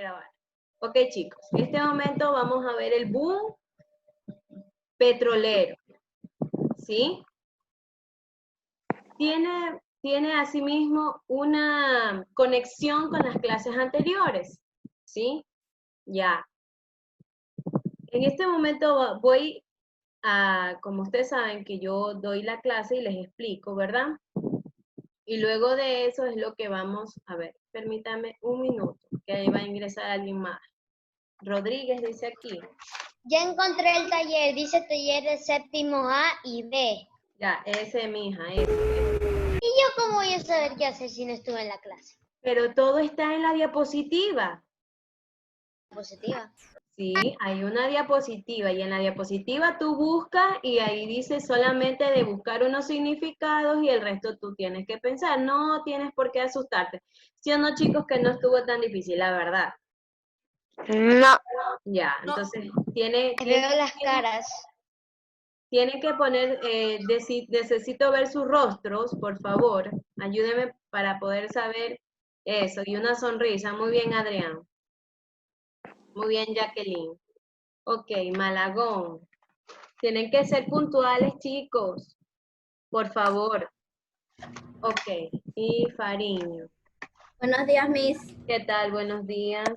grabar. Ok, chicos, en este momento vamos a ver el boom petrolero, ¿sí? Tiene asimismo una conexión con las clases anteriores, ¿sí? Ya. En este momento voy a, como ustedes saben, que yo doy la clase y les explico, ¿verdad? Y luego de eso es lo que vamos a ver. Permítame un minuto, que ahí va a ingresar alguien más. Rodríguez dice aquí. Ya encontré el taller, dice taller de séptimo A y B. Ya, ese, mija, ese. ¿Y yo cómo voy a saber qué hacer si no estuve en la clase? Pero todo está en la diapositiva. Positiva. Sí, hay una diapositiva y en la diapositiva tú buscas y ahí dice solamente de buscar unos significados y el resto tú tienes que pensar. No tienes por qué asustarte. ¿Sí o no, chicos, que no estuvo tan difícil, la verdad? No. Ya, entonces tiene Veo las caras. Tienen que poner, necesito ver sus rostros, por favor. Ayúdeme para poder saber eso. Y una sonrisa. Muy bien, Adrián. Muy bien, Jacqueline. Ok, Malagón. Tienen que ser puntuales, chicos. Por favor. Ok. Y Fariño. Buenos días, Miss. ¿Qué tal? Buenos días.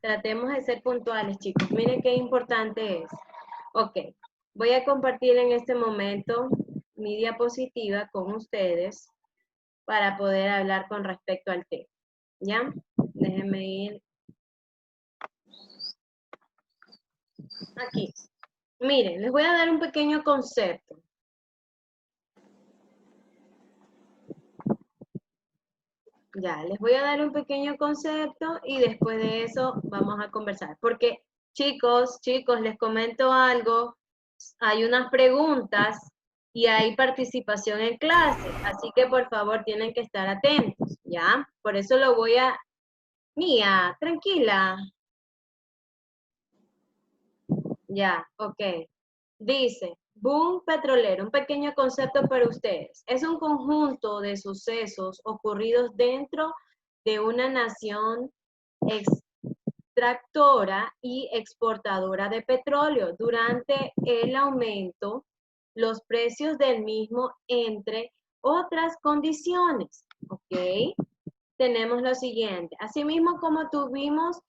Tratemos de ser puntuales, chicos. Miren qué importante es. Ok. Voy a compartir en este momento mi diapositiva con ustedes para poder hablar con respecto al tema. ¿Ya? Déjenme ir aquí. Miren, les voy a dar un pequeño concepto. Ya, les voy a dar un pequeño concepto y después de eso vamos a conversar. Porque, chicos, les comento algo. Hay unas preguntas y hay participación en clase. Así que, por favor, tienen que estar atentos, ¿ya? Por eso lo voy a... Mía, tranquila. Ya, ok. Dice, boom petrolero, un pequeño concepto para ustedes. Es un conjunto de sucesos ocurridos dentro de una nación extractora y exportadora de petróleo durante el aumento, los precios del mismo, entre otras condiciones. ¿Ok? Tenemos lo siguiente. Asimismo, como tuvimos...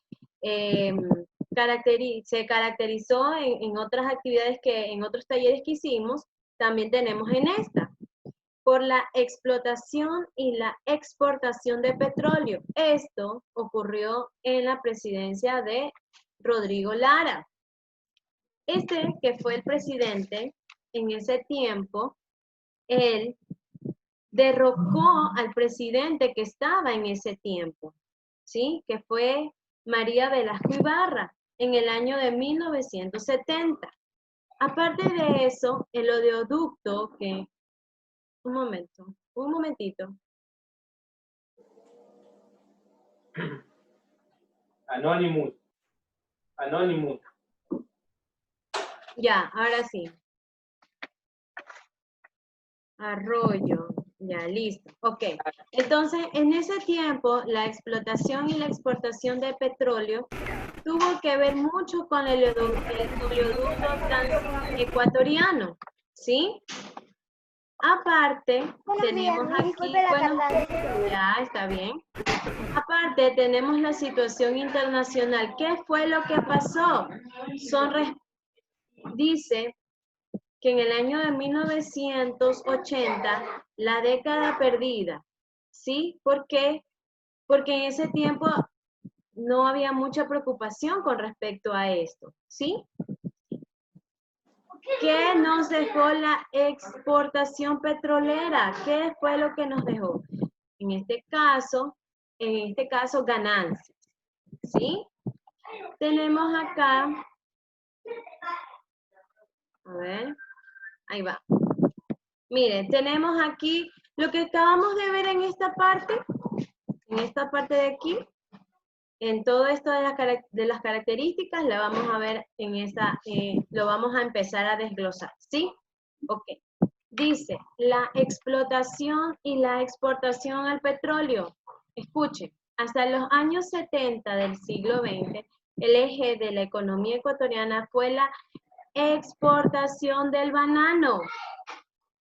se caracterizó en otras actividades en otros talleres que hicimos, también tenemos en esta, por la explotación y la exportación de petróleo. Esto ocurrió en la presidencia de Rodrigo Lara. Que fue el presidente en ese tiempo, él derrocó al presidente que estaba en ese tiempo, ¿sí? Que fue María Velasco Ibarra, en el año de 1970. Aparte de eso, el oleoducto que... Un momentito. Anonymous. Ya, ahora sí. Arroyo. Ya, listo. Ok. Entonces, en ese tiempo, la explotación y la exportación de petróleo tuvo que ver mucho con el oleoducto transecuatoriano, ¿sí? Aparte, tenemos aquí, bueno, ya está bien. Aparte, tenemos la situación internacional. ¿Qué fue lo que pasó? Dice que en el año de 1980, la década perdida, ¿sí? ¿Por qué? Porque en ese tiempo no había mucha preocupación con respecto a esto, ¿sí? ¿Qué nos dejó la exportación petrolera? ¿Qué fue lo que nos dejó? En este caso, ganancias, ¿sí? Tenemos acá, a ver, ahí va. Miren, tenemos aquí lo que acabamos de ver en esta parte de aquí, en todo esto de las características, la vamos a ver lo vamos a empezar a desglosar, ¿sí? Ok. Dice, la explotación y la exportación al petróleo. Escuchen, Hasta los años 70 del siglo XX, el eje de la economía ecuatoriana fue la exportación del banano.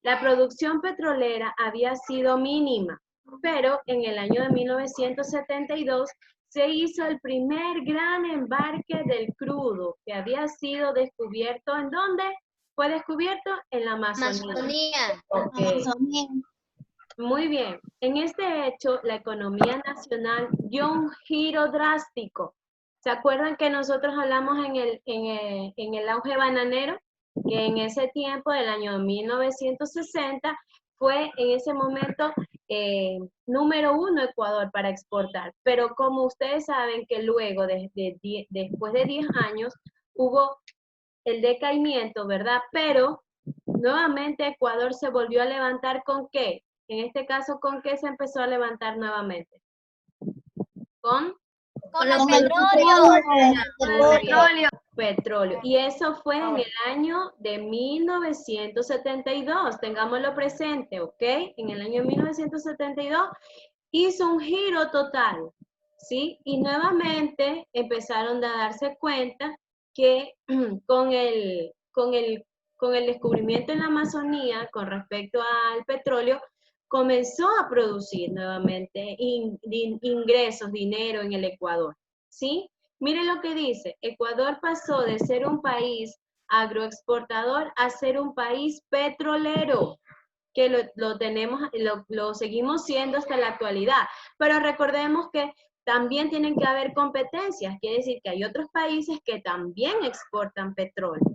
La producción petrolera había sido mínima, pero en el año de 1972 se hizo el primer gran embarque del crudo que había sido descubierto. ¿En dónde? Fue descubierto en la Amazonía. Okay. Muy bien. En este hecho, la economía nacional dio un giro drástico. ¿Se acuerdan que nosotros hablamos en el auge bananero? Que en ese tiempo, del año 1960, fue en ese momento número 1 Ecuador para exportar. Pero como ustedes saben que luego, después de 10 años, hubo el decaimiento, ¿verdad? Pero nuevamente Ecuador se volvió a levantar ¿con qué? En este caso, ¿con qué se empezó a levantar nuevamente? Con el petróleo. Petróleo. Y eso fue en el año de 1972. Tengámoslo presente, ¿ok? En el año 1972 hizo un giro total, ¿sí? Y nuevamente empezaron a darse cuenta que con el descubrimiento en la Amazonía con respecto al petróleo, comenzó a producir nuevamente ingresos, dinero en el Ecuador, ¿sí? Mire lo que dice, Ecuador pasó de ser un país agroexportador a ser un país petrolero, que lo seguimos siendo hasta la actualidad, pero recordemos que también tienen que haber competencias, quiere decir que hay otros países que también exportan petróleo,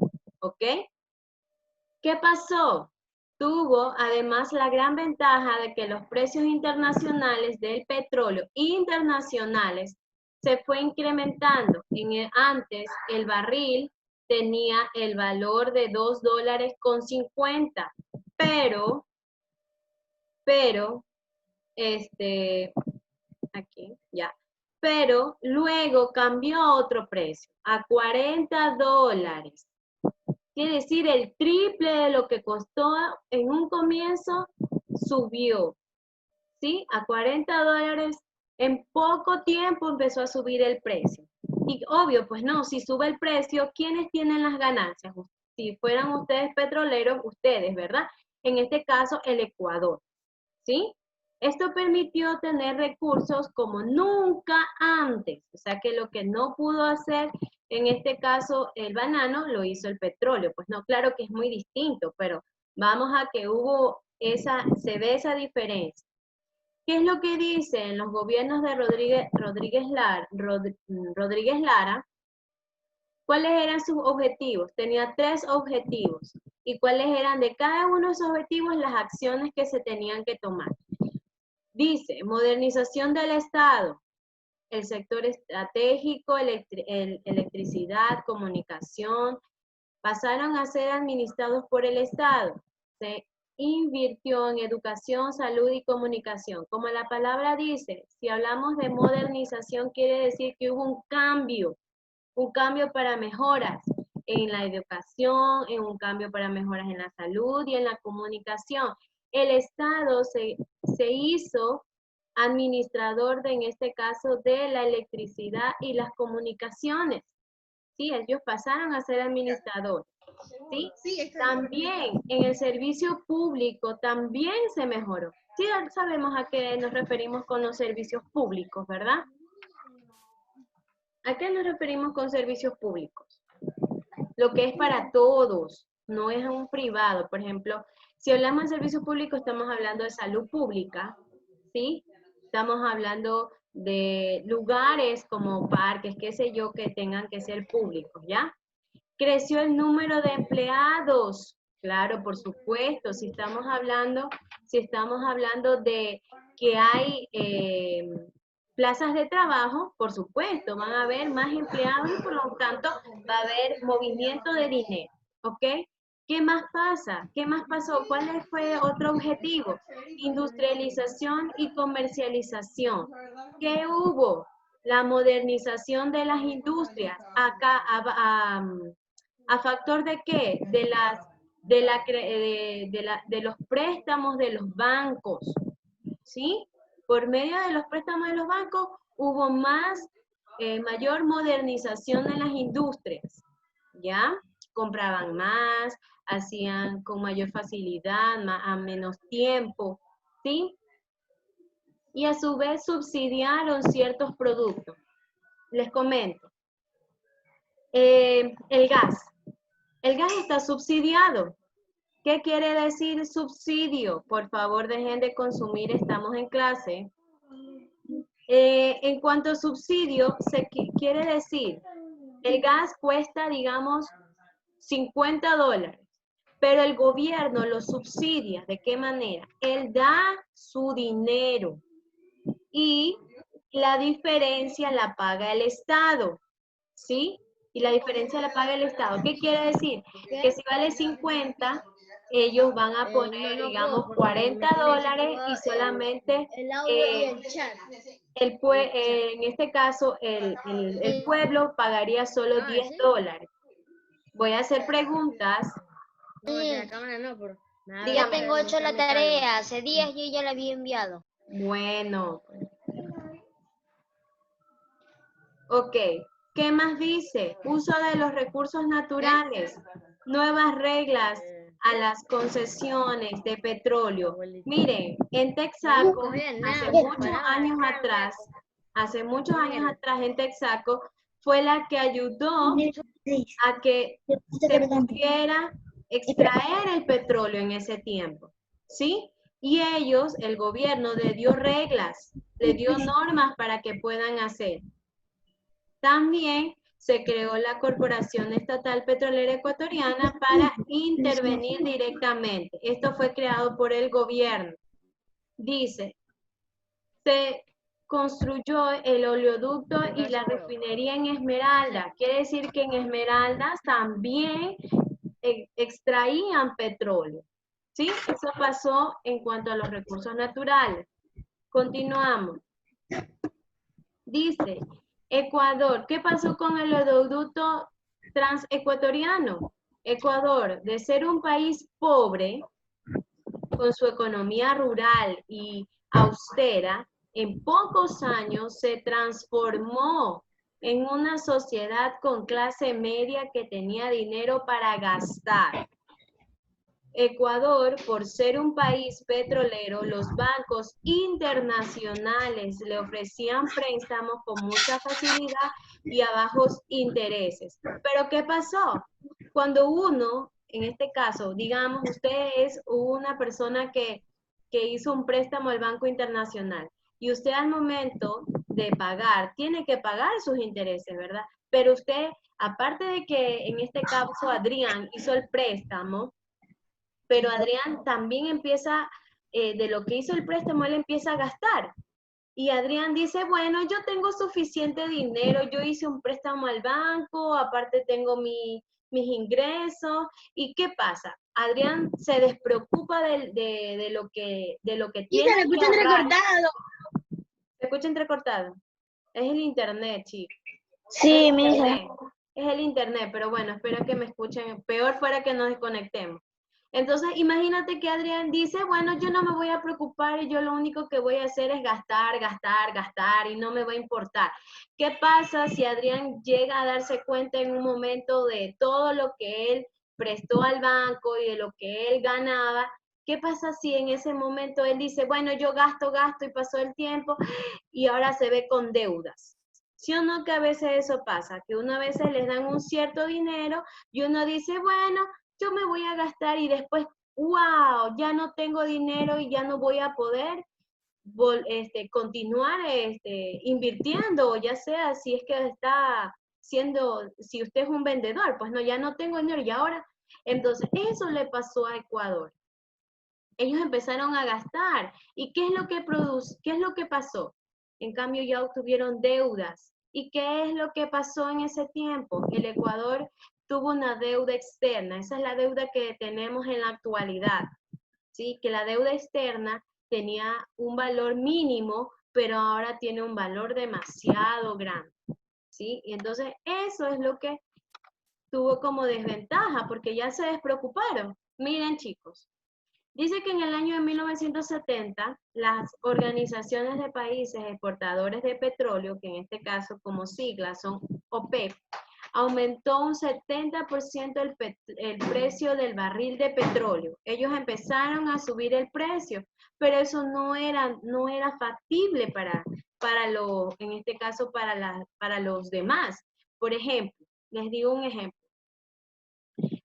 ¿ok? ¿Qué pasó? Tuvo además la gran ventaja de que los precios internacionales del petróleo internacionales se fue incrementando. Antes el barril tenía el valor de $2.50, pero, aquí, ya. Pero luego cambió a otro precio, a $40. Quiere decir, el triple de lo que costó en un comienzo subió, ¿sí? A $40. En poco tiempo empezó a subir el precio. Y obvio, pues no, si sube el precio, ¿quiénes tienen las ganancias? Si fueran ustedes petroleros, ustedes, ¿verdad? En este caso, el Ecuador, ¿sí? Esto permitió tener recursos como nunca antes. O sea que lo que no pudo hacer, en este caso, el banano, lo hizo el petróleo. Pues no, claro que es muy distinto, pero vamos a que se ve esa diferencia. ¿Qué es lo que dicen los gobiernos de Rodríguez Lara? ¿Cuáles eran sus objetivos? Tenía 3 objetivos. ¿Y cuáles eran de cada uno de esos objetivos las acciones que se tenían que tomar? Dice, modernización del Estado, el sector estratégico, electricidad, comunicación, pasaron a ser administrados por el Estado. Se invirtió en educación, salud y comunicación. Como la palabra dice, si hablamos de modernización, quiere decir que hubo un cambio para mejoras en la educación, un cambio para mejoras en la salud y en la comunicación. El Estado se hizo administrador en este caso, de la electricidad y las comunicaciones. Sí, ellos pasaron a ser administradores. ¿Sí? También en el servicio público también se mejoró. Sí, sabemos a qué nos referimos con los servicios públicos, ¿verdad? ¿A qué nos referimos con servicios públicos? Lo que es para todos, no es un privado. Por ejemplo, si hablamos de servicios públicos, estamos hablando de salud pública, ¿sí? Estamos hablando de lugares como parques, qué sé yo, que tengan que ser públicos, ¿ya? Creció el número de empleados, claro, por supuesto, si estamos hablando de que hay plazas de trabajo, por supuesto, van a haber más empleados y por lo tanto va a haber movimiento de dinero, ¿ok? ¿Qué más pasa? ¿Qué más pasó? ¿Cuál fue otro objetivo? Industrialización y comercialización. ¿Qué hubo? La modernización de las industrias. Acá, ¿a factor de qué? De los préstamos de los bancos, ¿sí? Por medio de los préstamos de los bancos hubo mayor modernización en las industrias, ¿ya? Compraban más, hacían con mayor facilidad, a menos tiempo, ¿sí? Y a su vez subsidiaron ciertos productos. Les comento. El gas. El gas está subsidiado. ¿Qué quiere decir subsidio? Por favor, dejen de consumir, estamos en clase. En cuanto a subsidio, quiere decir, el gas cuesta, digamos, $50, pero el gobierno lo subsidia. ¿De qué manera? Él da su dinero y la diferencia la paga el Estado, ¿sí? Y la diferencia la paga el Estado. ¿Qué quiere decir? Que si vale 50, ellos van a poner, digamos, $40 y solamente El audio y el chat. en este caso el pueblo pagaría solo $10. Voy a hacer preguntas. Ya Dígame. tengo hecho la tarea. Hace días yo ya la había enviado. Bueno. Ok. ¿Qué más dice? Uso de los recursos naturales. Nuevas reglas a las concesiones de petróleo. Miren, en Texaco, hace muchos años atrás en Texaco, fue la que ayudó a que se pudiera extraer el petróleo en ese tiempo, ¿sí? Y ellos, el gobierno, le dio reglas, le dio normas para que puedan hacer. También se creó la Corporación Estatal Petrolera Ecuatoriana para intervenir directamente. Esto fue creado por el gobierno. Dice, se construyó el oleoducto y la refinería en Esmeralda. Quiere decir que en Esmeraldas también extraían petróleo. ¿Sí? Eso pasó en cuanto a los recursos naturales. Continuamos. Dice, Ecuador, ¿qué pasó con el oleoducto transecuatoriano? Ecuador, de ser un país pobre, con su economía rural y austera, en pocos años se transformó en una sociedad con clase media que tenía dinero para gastar. Ecuador, por ser un país petrolero, los bancos internacionales le ofrecían préstamos con mucha facilidad y a bajos intereses. Pero ¿qué pasó? Cuando uno, en este caso, digamos, usted es una persona que hizo un préstamo al Banco Internacional y usted al momento de pagar, tiene que pagar sus intereses, ¿verdad? Pero usted, aparte de que en este caso Adrián hizo el préstamo, pero Adrián también empieza, de lo que hizo el préstamo, él empieza a gastar. Y Adrián dice, bueno, yo tengo suficiente dinero, yo hice un préstamo al banco, aparte tengo mis ingresos. ¿Y qué pasa? Adrián se despreocupa de lo que tiene. Se escucha entrecortado. ¿Se escucha entrecortado? Es el internet, chicos. Sí, mija. Es el internet, pero bueno, espero que me escuchen. Peor fuera que nos desconectemos. Entonces, imagínate que Adrián dice, bueno, yo no me voy a preocupar y yo lo único que voy a hacer es gastar, gastar, gastar y no me va a importar. ¿Qué pasa si Adrián llega a darse cuenta en un momento de todo lo que él prestó al banco y de lo que él ganaba? ¿Qué pasa si en ese momento él dice, bueno, yo gasto, gasto y pasó el tiempo y ahora se ve con deudas? ¿Sí o no que a veces eso pasa? Que uno a veces les dan un cierto dinero y uno dice, bueno, yo me voy a gastar y después, wow, ya no tengo dinero y ya no voy a poder continuar invirtiendo, ya sea si es que está si usted es un vendedor, pues no, ya no tengo dinero y ahora, entonces eso le pasó a Ecuador. Ellos empezaron a gastar. ¿Y qué es lo que qué es lo que pasó? En cambio ya obtuvieron deudas. ¿Y qué es lo que pasó en ese tiempo? El Ecuador tuvo una deuda externa. Esa es la deuda que tenemos en la actualidad. ¿Sí? Que la deuda externa tenía un valor mínimo, pero ahora tiene un valor demasiado grande. ¿Sí? Y entonces eso es lo que tuvo como desventaja, porque ya se despreocuparon. Miren, chicos, Dice que en el año de 1970, las organizaciones de países exportadores de petróleo, que en este caso como siglas son OPEP, aumentó un 70% el precio del barril de petróleo. Ellos empezaron a subir el precio, pero eso no era factible en este caso, para los demás. Por ejemplo, les digo un ejemplo.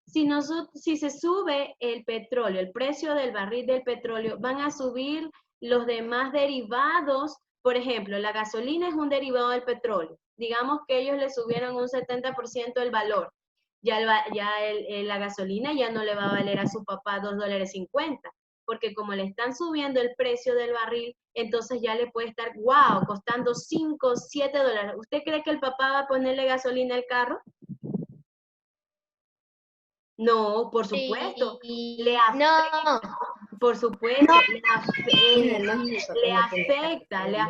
Si se sube el petróleo, el precio del barril del petróleo, van a subir los demás derivados. Por ejemplo, la gasolina es un derivado del petróleo. Digamos que ellos le subieron un 70% el valor. La gasolina ya no le va a valer a su papá $2.50, porque como le están subiendo el precio del barril, entonces ya le puede estar, wow, costando $5, $7. ¿Usted cree que el papá va a ponerle gasolina al carro? No, por supuesto, le afecta, No, por supuesto, le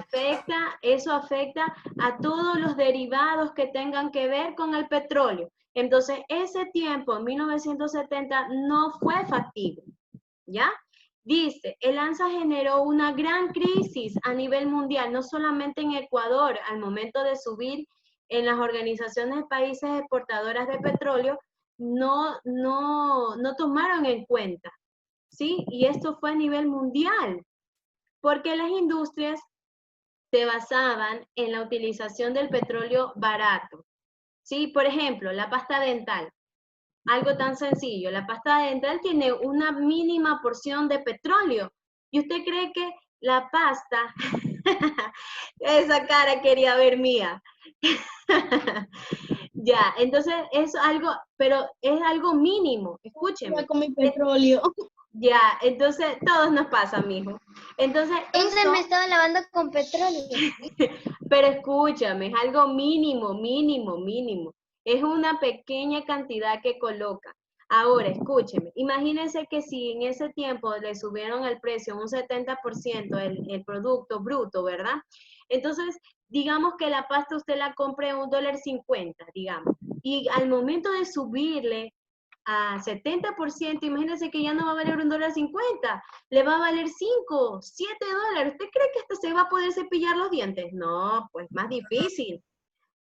afecta, eso afecta a todos los derivados que tengan que ver con el petróleo. Entonces, ese tiempo, en 1970, no fue factible, ¿ya? Dice, el ANSA generó una gran crisis a nivel mundial, no solamente en Ecuador, al momento de subir en las organizaciones de países exportadoras de petróleo, no tomaron en cuenta, ¿sí? Y esto fue a nivel mundial, porque las industrias se basaban en la utilización del petróleo barato, ¿sí? Por ejemplo, la pasta dental. Algo tan sencillo, la pasta dental tiene una mínima porción de petróleo. ¿Y usted cree que la pasta, esa cara quería ver mía? Ya, entonces es algo, pero es algo mínimo, escúcheme. Con mi petróleo. Ya, entonces todos nos pasa, mijo. Entonces, entonces me estaba lavando con petróleo. pero escúchame, es algo mínimo, mínimo, mínimo. Es una pequeña cantidad que coloca. Ahora, escúcheme, imagínense que si en ese tiempo le subieron el precio un 70% el producto bruto, ¿verdad? Entonces, digamos que la pasta usted la compre a $1.50, digamos. Y al momento de subirle a 70%, imagínense que ya no va a valer $1.50, le va a valer $5, $7. ¿Usted cree que hasta se va a poder cepillar los dientes? No, pues más difícil.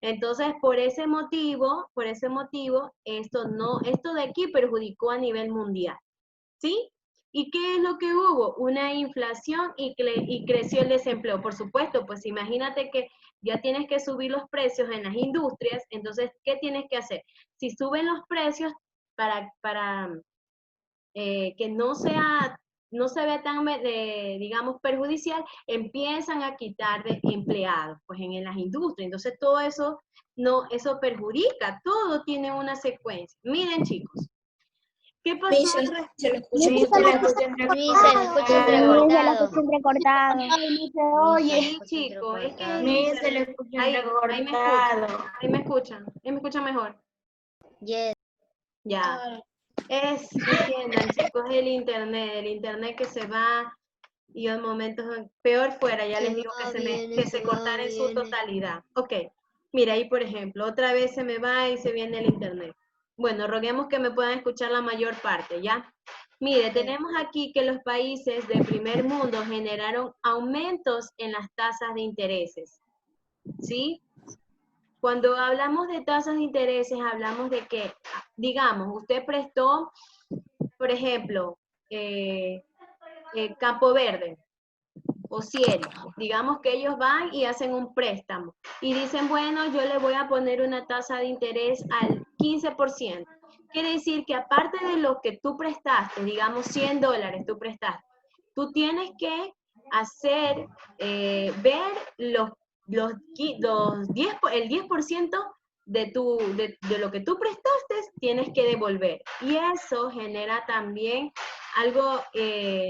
Entonces, por ese motivo, esto de aquí perjudicó a nivel mundial, ¿sí? ¿Y qué es lo que hubo? Una inflación y creció el desempleo. Por supuesto, pues imagínate que ya tienes que subir los precios en las industrias, entonces, ¿qué tienes que hacer? Si suben los precios para que no se vea tan, digamos, perjudicial, empiezan a quitar de empleados, pues en las industrias. Entonces todo eso, eso perjudica, todo tiene una secuencia. Miren, chicos, ¿qué pasó? Se lo Se escucha entrecortado. Sí, chicos, es que se lo escucha ahí entrecortado. me escuchan mejor. Yes. Ya. Entiendan, chicos, el internet que se va y en momentos peor fuera, ya les digo que se cortara en su totalidad. Ok, mira ahí por ejemplo, otra vez se me va y se viene el internet. Bueno, roguemos que me puedan escuchar la mayor parte, ¿ya? Mire, tenemos aquí que los países del primer mundo generaron aumentos en las tasas de intereses, ¿sí? Cuando hablamos de tasas de intereses, hablamos de que, digamos, usted prestó, por ejemplo, Campo Verde o Cielo. Digamos que ellos van y hacen un préstamo y dicen, bueno, yo le voy a poner una tasa de interés al 15%. Quiere decir que aparte de lo que tú prestaste, digamos $100 tú prestaste, tú tienes que hacer, ver el 10% de lo que tú prestaste, tienes que devolver. Y eso genera también algo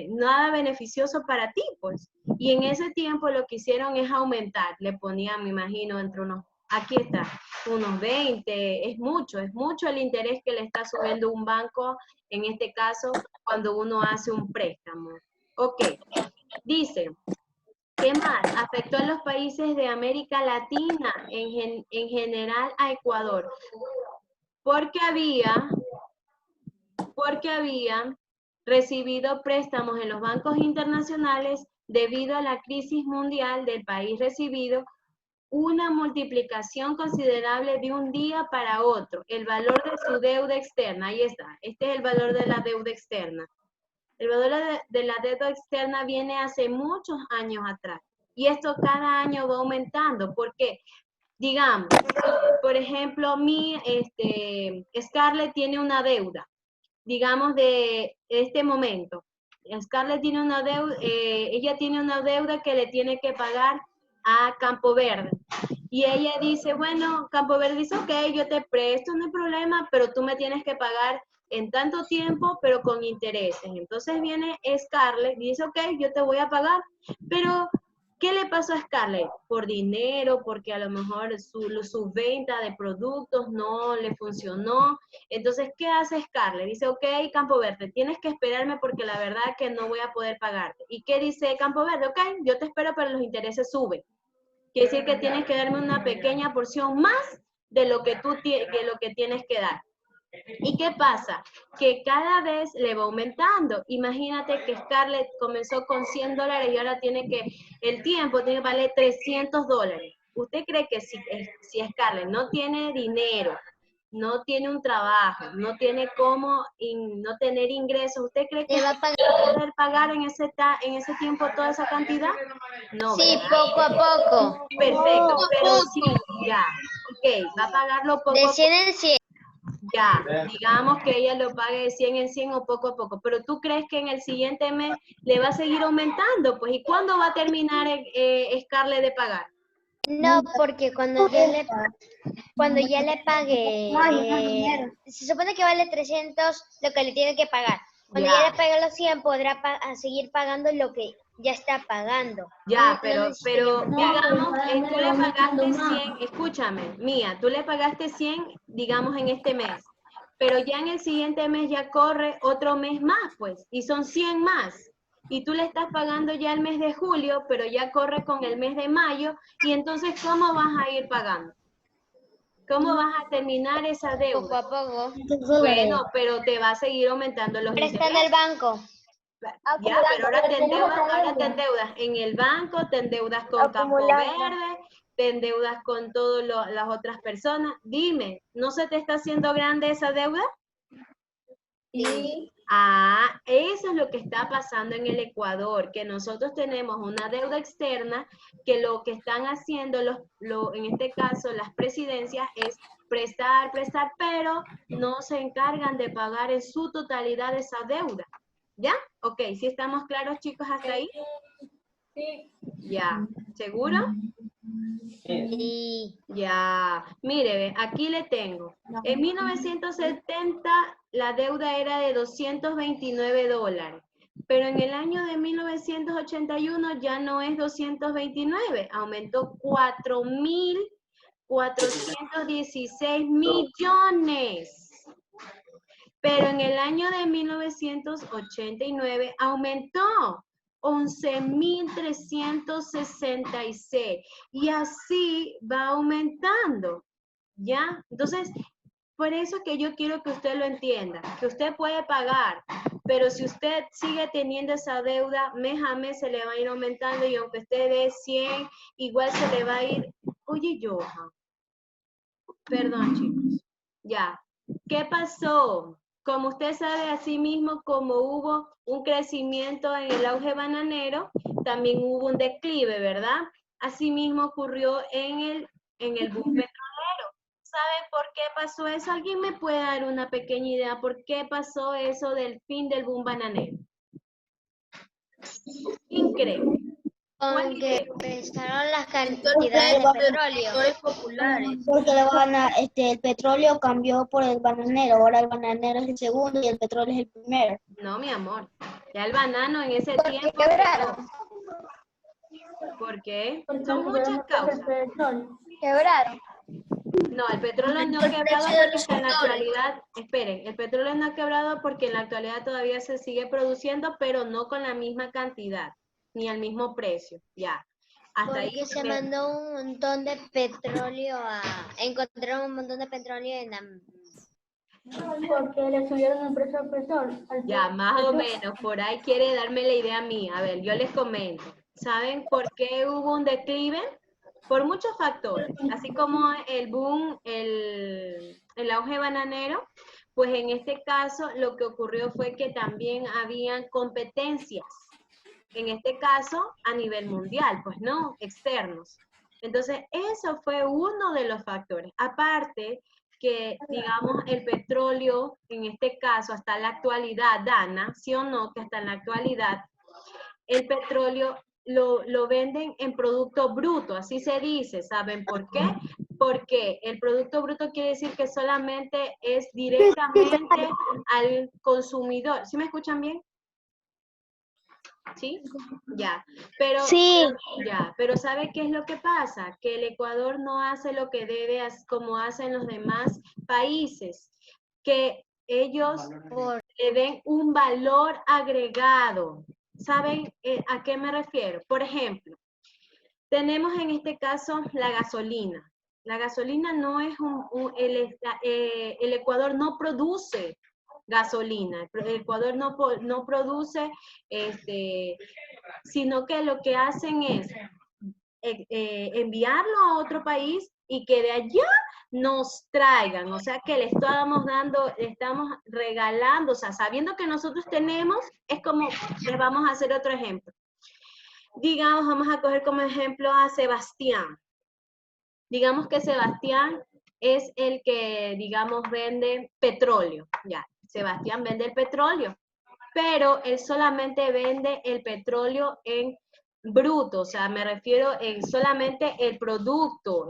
nada beneficioso para ti, pues. Y en ese tiempo lo que hicieron es aumentar, le ponían, me imagino, entre aquí está, unos 20, es mucho el interés que le está subiendo un banco, en este caso, cuando uno hace un préstamo. Ok, dice, ¿qué más? Afectó a los países de América Latina, en general a Ecuador, porque había recibido préstamos en los bancos internacionales debido a la crisis mundial del país recibido, una multiplicación considerable de un día para otro. El valor de su deuda externa, ahí está, este es el valor de la deuda externa. El valor de la deuda externa viene hace muchos años atrás y esto cada año va aumentando. ¿Por qué? Digamos, por ejemplo, Scarlett tiene una deuda, digamos de este momento. Scarlett tiene una deuda, ella tiene una deuda que le tiene que pagar a Campo Verde. Y ella dice, bueno, Campo Verde dice, ok, yo te presto, no hay problema, pero tú me tienes que pagar en tanto tiempo, pero con intereses. Entonces viene Scarlett y dice, ok, yo te voy a pagar, pero ¿qué le pasó a Scarlett? Por dinero, porque a lo mejor su venta de productos no le funcionó. Entonces, ¿qué hace Scarlett? Dice, ok, Campo Verde, tienes que esperarme porque la verdad es que no voy a poder pagarte. ¿Y qué dice Campo Verde? Ok, yo te espero, pero los intereses suben. Quiere decir que tienes que darme una pequeña porción más de lo que tienes que dar. ¿Y qué pasa? Que cada vez le va aumentando. Imagínate que Scarlett comenzó con $100 y ahora el tiempo tiene que valer $300. ¿Usted cree que si Scarlett no tiene dinero, no tiene un trabajo, no tiene cómo no tener ingresos, ¿usted cree que va a poder pagar en ese tiempo toda esa cantidad? No, Sí, ¿verdad? poco a poco. Perfecto, pero sí, ya, ok, va a pagarlo poco De a poco. 100 en 100. Ya, digamos que ella lo pague de 100 en 100 o poco a poco, pero ¿tú crees que en el siguiente mes le va a seguir aumentando? Pues, ¿y cuándo va a terminar Scarlett de pagar? No, porque cuando ya le pague, se supone que vale 300 lo que le tiene que pagar. Cuando ya le pague los 100 podrá seguir pagando lo que ya está pagando. Ya, No pero digamos, tú le pagaste 100, escúchame, Mía, tú le pagaste 100, digamos, en este mes, pero ya en el siguiente mes ya corre otro mes más, pues, y son 100 más. Y tú le estás pagando ya el mes de julio, pero ya corre con el mes de mayo, y entonces, ¿cómo vas a ir pagando? ¿Cómo vas a terminar esa deuda? Poco a poco. Bueno, pero te va a seguir aumentando los Presta en intereses. el banco. Ya, pero ahora te endeudas en el banco, te endeudas con Campo Verde, te endeudas con todas las otras personas. Dime, ¿no se te está haciendo grande esa deuda? Sí. Ah, eso es lo que está pasando en el Ecuador, que nosotros tenemos una deuda externa que lo que están haciendo, en este caso, las presidencias es prestar, pero no se encargan de pagar en su totalidad esa deuda. ¿Ya? Ok, ¿sí estamos claros, chicos, hasta ahí? Sí. Ya, ¿seguro? Sí. Ya, mire, ve, aquí le tengo. En 1970 la deuda era de $229, pero en el año de 1981 ya no es 229, aumentó 4.416 millones. Pero en el año de 1989 aumentó 11.366 y así va aumentando, ¿ya? Entonces, por eso que yo quiero que usted lo entienda, que usted puede pagar, pero si usted sigue teniendo esa deuda, mes a mes se le va a ir aumentando y aunque usted dé 100, igual se le va a ir. Oye, Johan, perdón, chicos, ya, ¿qué pasó? Como usted sabe, así mismo como hubo un crecimiento en el auge bananero, también hubo un declive, ¿verdad? Asimismo ocurrió en el boom petrolero. ¿Sabe por qué pasó eso? ¿Alguien me puede dar una pequeña idea por qué pasó eso del fin del boom bananero? ¿Quién cree? Porque empezaron las cantidades de petróleo. Populares. Porque el petróleo cambió por el bananero, ahora el bananero es el segundo y el petróleo es el primero. No, mi amor. Ya el banano en ese tiempo quebraron. quedó. ¿Por qué? Son muchas causas. Quebraron. No, el petróleo no ha quebrado porque en la actualidad, esperen, el petróleo no ha quebrado porque en la actualidad todavía se sigue produciendo, pero no con la misma cantidad, ni al mismo precio, ya. Hasta ahí. Porque se mandó un montón de petróleo encontraron un montón de petróleo Porque le subieron el precio al petróleo. Ya, más o menos, por ahí quiere darme la idea a mí. A ver, yo les comento. ¿Saben por qué hubo un declive? Por muchos factores. Así como el boom, el auge bananero, pues en este caso lo que ocurrió fue que también habían competencias. En este caso, a nivel mundial, pues no, externos. Entonces, eso fue uno de los factores. Aparte que, digamos, el petróleo, en este caso, hasta la actualidad, Dana, sí o no, que hasta en la actualidad, el petróleo lo venden en producto bruto, así se dice. ¿Saben por qué? Porque el producto bruto quiere decir que solamente es directamente al consumidor. ¿Sí me escuchan bien? ¿Sí? Ya, pero, Sí. ya, pero ¿sabe qué es lo que pasa? Que el Ecuador no hace lo que debe, como hacen los demás países, que ellos le den un valor agregado. ¿Saben a qué me refiero? Por ejemplo, tenemos en este caso la gasolina. La gasolina no es el Ecuador no produce gasolina. El Ecuador no produce, sino que lo que hacen es enviarlo a otro país y que de allá nos traigan, o sea que le estamos dando, le estamos regalando, o sea, sabiendo que nosotros tenemos, es como, les vamos a hacer otro ejemplo. Digamos, vamos a coger como ejemplo a Sebastián. Digamos que Sebastián es el que, digamos, vende petróleo, ya. Sebastián vende el petróleo, pero él solamente vende el petróleo en bruto, o sea, me refiero en solamente el producto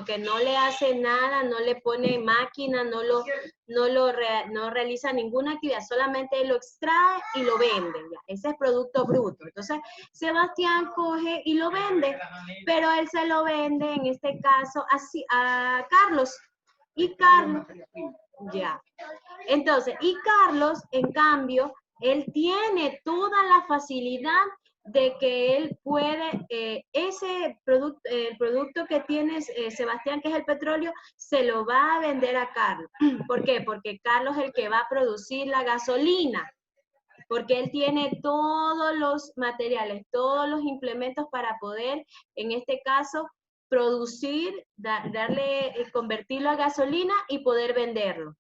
que no le hace nada, no le pone máquina, no realiza ninguna actividad, solamente lo extrae y lo vende, ya. Ese es producto bruto. Entonces, Sebastián coge y lo vende, pero él se lo vende, en este caso, así, a Carlos, y Carlos, ya. Entonces, y Carlos, en cambio, él tiene toda la facilidad de que él puede, ese producto, el producto que tiene Sebastián, que es el petróleo, se lo va a vender a Carlos. ¿Por qué? Porque Carlos es el que va a producir la gasolina, porque él tiene todos los materiales, todos los implementos para poder, en este caso, producir, convertirlo a gasolina y poder venderlo.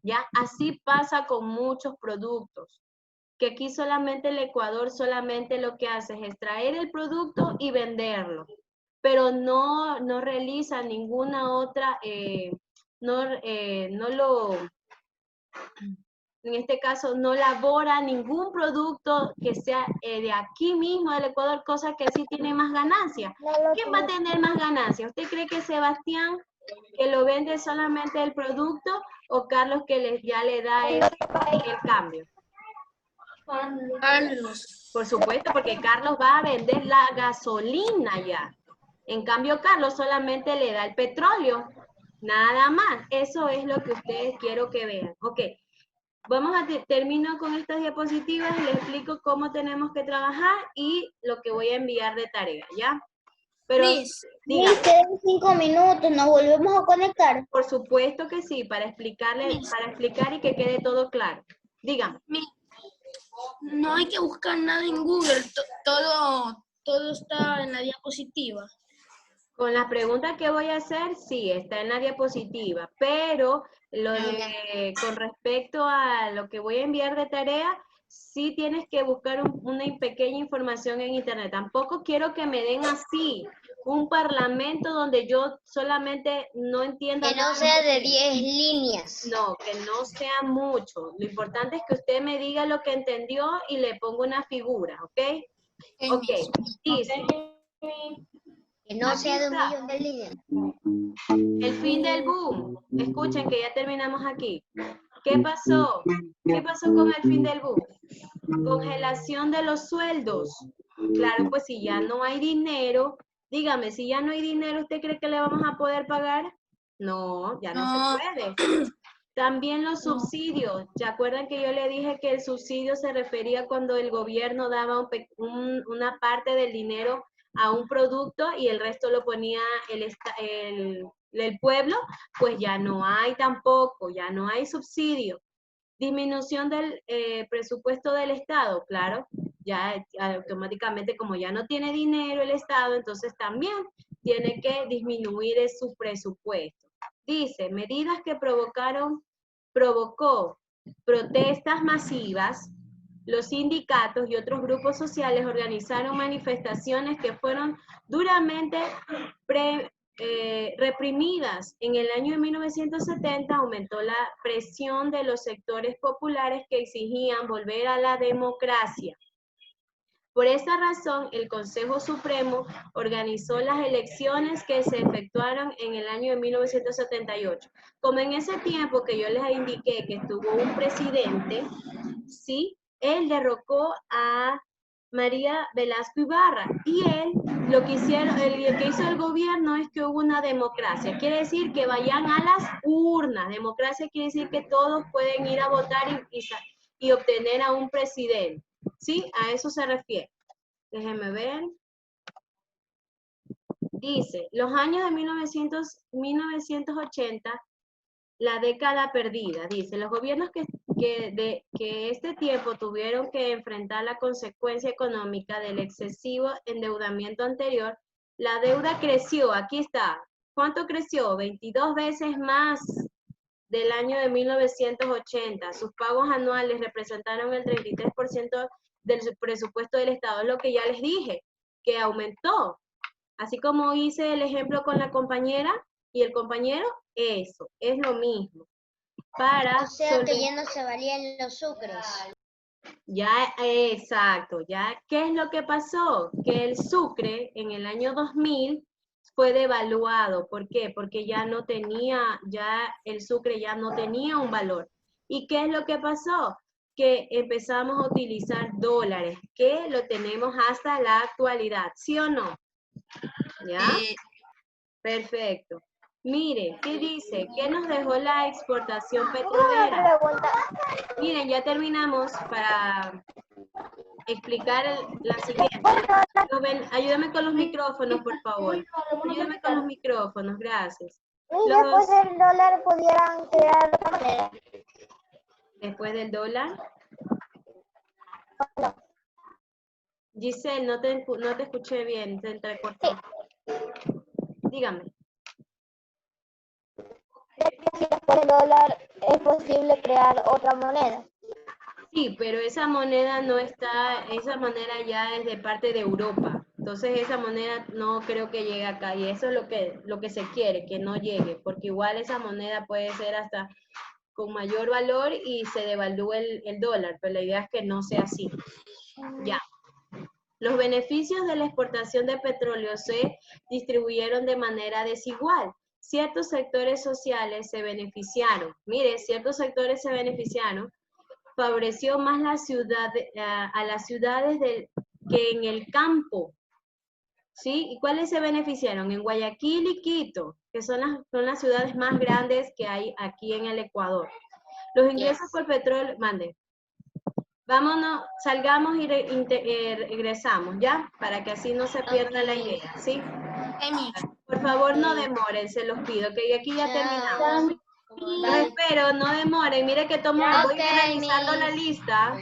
¿Ya? Así pasa con muchos productos, que aquí solamente el Ecuador solamente lo que hace es extraer el producto y venderlo, pero no realiza ninguna otra, en este caso, no elabora ningún producto que sea de aquí mismo del Ecuador, cosa que sí tiene más ganancia. ¿Quién va a tener más ganancia? ¿Usted cree que Sebastián, que lo vende solamente el producto, o Carlos que ya le da el cambio? Carlos. Por supuesto, porque Carlos va a vender la gasolina ya. En cambio, Carlos solamente le da el petróleo. Nada más. Eso es lo que ustedes quiero que vean. Ok. Vamos a termino con estas diapositivas y les explico cómo tenemos que trabajar y lo que voy a enviar de tarea, ¿ya? Pero, dígame. Quedan 5 minutos, nos volvemos a conectar. Por supuesto que sí, para explicar y que quede todo claro. Dígame. No hay que buscar nada en Google, todo está en la diapositiva. Con las preguntas que voy a hacer, sí, está en la diapositiva, pero con respecto a lo que voy a enviar de tarea, sí tienes que buscar una pequeña información en internet. Tampoco quiero que me den así un parlamento donde yo solamente no entienda Que no nada. sea de 10 líneas. No, que no sea mucho. Lo importante es que usted me diga lo que entendió y le pongo una figura, ¿ok? Ok, dice. Que no Aquí sea de 1 está. millón de líneas. El fin del boom. Escuchen que ya terminamos aquí. ¿Qué pasó? ¿Qué pasó con el fin del boom? Congelación de los sueldos. Claro, pues si ya no hay dinero, dígame, si ya no hay dinero, ¿usted cree que le vamos a poder pagar? No, ya no se puede. También los subsidios. ¿Se acuerdan que yo le dije que el subsidio se refería cuando el gobierno daba una parte del dinero a un producto y el resto lo ponía el pueblo, pues ya no hay tampoco, ya no hay subsidio. Disminución del presupuesto del Estado, claro, ya automáticamente como ya no tiene dinero el Estado, entonces también tiene que disminuir su presupuesto. Dice, medidas que provocó protestas masivas. Los sindicatos y otros grupos sociales organizaron manifestaciones que fueron duramente reprimidas. En el año de 1970 aumentó la presión de los sectores populares que exigían volver a la democracia. Por esta razón, el Consejo Supremo organizó las elecciones que se efectuaron en el año de 1978. Como en ese tiempo que yo les indiqué que estuvo un presidente, ¿sí? Él derrocó a María Velasco Ibarra y él, lo que hizo el gobierno es que hubo una democracia. Quiere decir que vayan a las urnas. Democracia quiere decir que todos pueden ir a votar y obtener a un presidente. ¿Sí? A eso se refiere. Déjenme ver. Dice, los años de 1980, la década perdida. Dice, los gobiernos que este tiempo tuvieron que enfrentar la consecuencia económica del excesivo endeudamiento anterior. La deuda creció, aquí está. ¿Cuánto creció? 22 veces más del año de 1980. Sus pagos anuales representaron el 33% del presupuesto del Estado. Es lo que ya les dije, que aumentó. Así como hice el ejemplo con la compañera y el compañero, eso, es lo mismo. O sea que ya no se valían los sucres. Ya, exacto, ya, ¿qué es lo que pasó? Que el sucre en el año 2000 fue devaluado. ¿Por qué? Porque ya no tenía, ya el sucre ya no tenía un valor. ¿Y qué es lo que pasó? Que empezamos a utilizar dólares, que lo tenemos hasta la actualidad, ¿sí o no? ¿Ya? Perfecto. Miren, ¿qué dice? ¿Qué nos dejó la exportación petrolera? Miren, ya terminamos para explicar la siguiente. Ayúdame con los micrófonos, por favor. Ayúdame con los micrófonos, gracias. Y después del dólar pudieran crear otra moneda. Después del dólar. Giselle, no te escuché bien, te entrecortó. Dígame. Si después del dólar es posible crear otra moneda. Sí, pero esa moneda no está, esa moneda ya es de parte de Europa. Entonces esa moneda no creo que llegue acá y eso es lo que se quiere, que no llegue, porque igual esa moneda puede ser hasta con mayor valor y se devalúa el dólar, pero la idea es que no sea así. Ya. Los beneficios de la exportación de petróleo se distribuyeron de manera desigual. Ciertos sectores sociales se beneficiaron. Mire, ciertos sectores se beneficiaron. Favoreció más a las ciudades que en el campo. ¿Sí? ¿Y cuáles se beneficiaron? En Guayaquil y Quito, que son las ciudades más grandes que hay aquí en el Ecuador. Los ingresos por petróleo, mande. Vámonos, salgamos y regresamos, ¿ya? Para que así no se pierda la idea, ¿sí? Por favor, no demoren, se los pido, que aquí ya terminamos. Los espero, no demoren. Mire que voy revisando la lista.